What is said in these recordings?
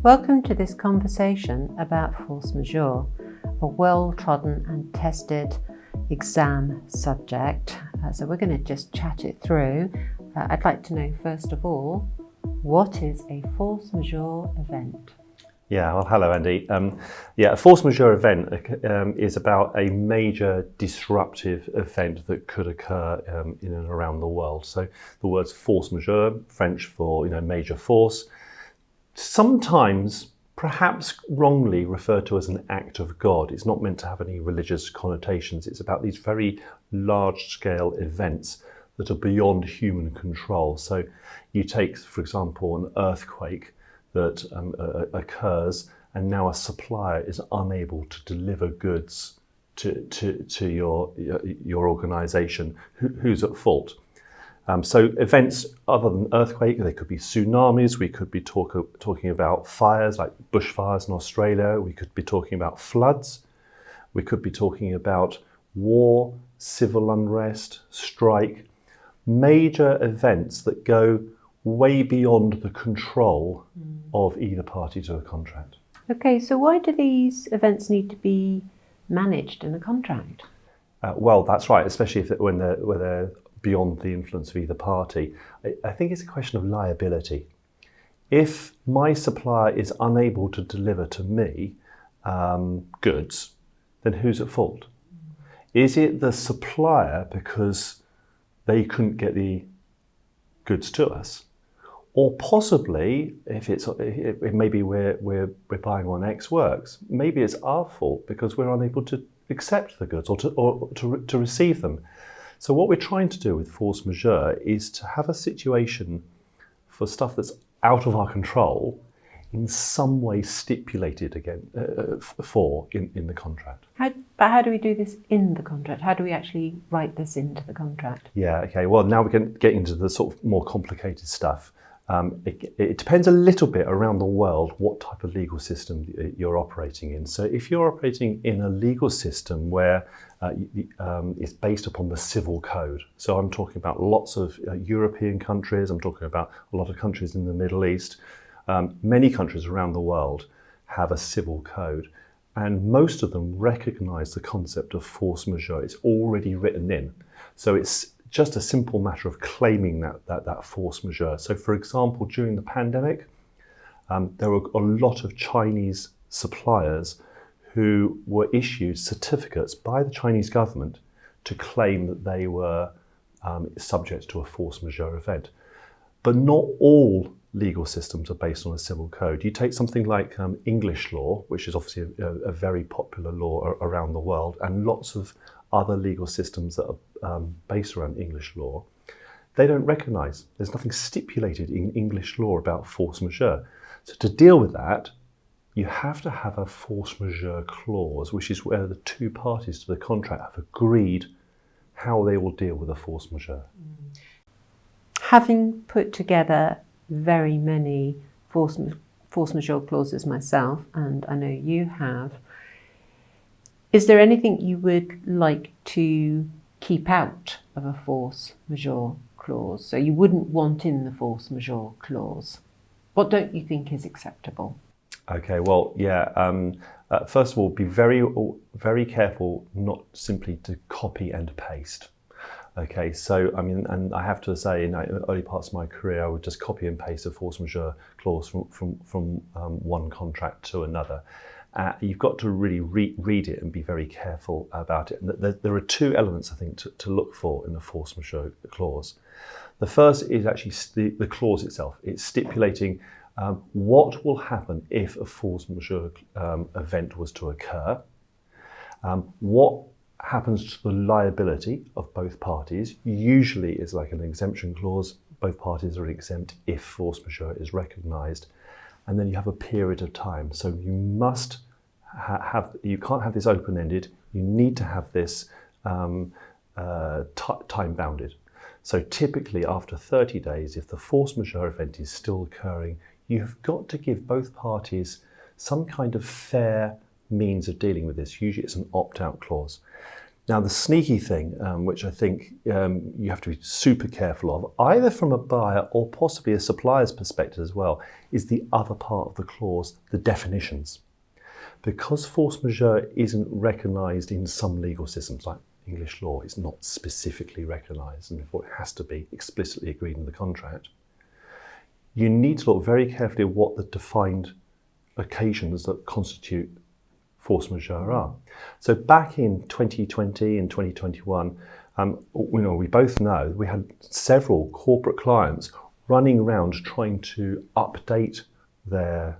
Welcome to this conversation about force majeure, a well-trodden and tested exam subject. So we're going to just chat it through. I'd like to know, first of all, what is a force majeure event? Yeah, well, hello, Andy. A force majeure event is about a major disruptive event that could occur in and around the world. So the word's force majeure, French for major force, sometimes perhaps wrongly referred to as an act of God. It's not meant to have any religious connotations. It's about these very large-scale events that are beyond human control. So you take, for example, an earthquake that occurs, and now a supplier is unable to deliver goods to your organisation. Who's at fault? So events other than earthquake, they could be tsunamis. We could be talking about fires like bushfires in Australia. We could be talking about floods. We could be talking about war, civil unrest, strike, major events that go way beyond the control of either party to a contract. Okay, so why do these events need to be managed in a contract? Well, that's right, especially when they're beyond the influence of either party. I think it's a question of liability. If my supplier is unable to deliver to me goods, then who's at fault? Is it the supplier because they couldn't get the goods to us? Or possibly, if maybe we're buying on X works, maybe it's our fault because we're unable to accept the goods or to receive them. So what we're trying to do with force majeure is to have a situation for stuff that's out of our control in some way stipulated again in the contract. How do we do this in the contract? How do we actually write this into the contract? Yeah, okay. Well, now we can get into the sort of more complicated stuff. It depends a little bit around the world what type of legal system you're operating in. So if you're operating in a legal system where it's based upon the civil code, so I'm talking about lots of European countries, I'm talking about a lot of countries in the Middle East, many countries around the world have a civil code, and most of them recognise the concept of force majeure. It's already written in. So it's just a simple matter of claiming that force majeure. So for example, during the pandemic, there were a lot of Chinese suppliers who were issued certificates by the Chinese government to claim that they were subject to a force majeure event. But not all legal systems are based on a civil code. You take something like English law, which is obviously a very popular law around the world, and lots of other legal systems that are based around English law, they don't recognise. There's nothing stipulated in English law about force majeure. So to deal with that, you have to have a force majeure clause, which is where the two parties to the contract have agreed how they will deal with a force majeure. Having put together very many force majeure clauses myself, and I know you have, is there anything you would like to keep out of a force majeure clause? So you wouldn't want in the force majeure clause. What don't you think is acceptable? Okay, well, first of all, be very, very careful not simply to copy and paste. Okay, so and I have to say, in early parts of my career, I would just copy and paste a force majeure clause from one contract to another. You've got to really read it and be very careful about it. And there are two elements, I think, to look for in the force majeure clause. The first is actually the clause itself. It's stipulating what will happen if a force majeure event was to occur, what happens to the liability of both parties. Usually it's like an exemption clause. Both parties are exempt if force majeure is recognised. And then you have a period of time. So you must you can't have this open-ended. You need to have this time-bounded. So typically after 30 days, if the force majeure event is still occurring, you've got to give both parties some kind of fair means of dealing with this. Usually it's an opt-out clause. Now, the sneaky thing, which I think you have to be super careful of, either from a buyer or possibly a supplier's perspective as well, is the other part of the clause, the definitions. Because force majeure isn't recognised in some legal systems, like English law, it's not specifically recognised, and therefore it has to be explicitly agreed in the contract. You need to look very carefully at what the defined occasions that constitute force majeure are. So back in 2020 and 2021, we both know we had several corporate clients running around trying to update their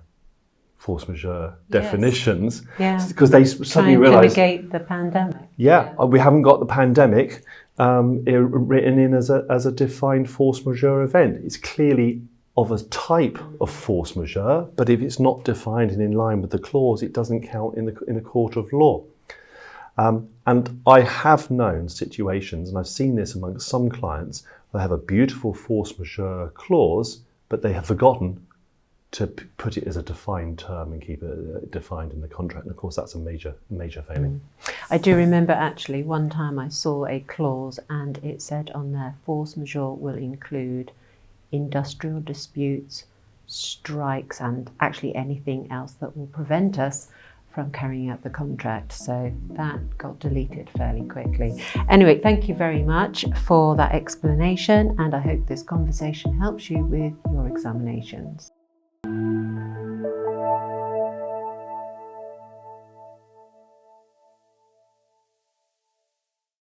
force majeure definitions, because they suddenly realised, trying to negate the pandemic. We haven't got the pandemic written in as a defined force majeure event. It's clearly of a type of force majeure, but if it's not defined and in line with the clause, it doesn't count in a court of law. And I have known situations, and I've seen this amongst some clients, they have a beautiful force majeure clause, but they have forgotten to put it as a defined term and keep it defined in the contract. And of course, that's a major failing. I do remember actually one time I saw a clause and it said on there, force majeure will include industrial disputes, strikes, and actually anything else that will prevent us from carrying out the contract. So that got deleted fairly quickly. Anyway, thank you very much for that explanation, and I hope this conversation helps you with your examinations.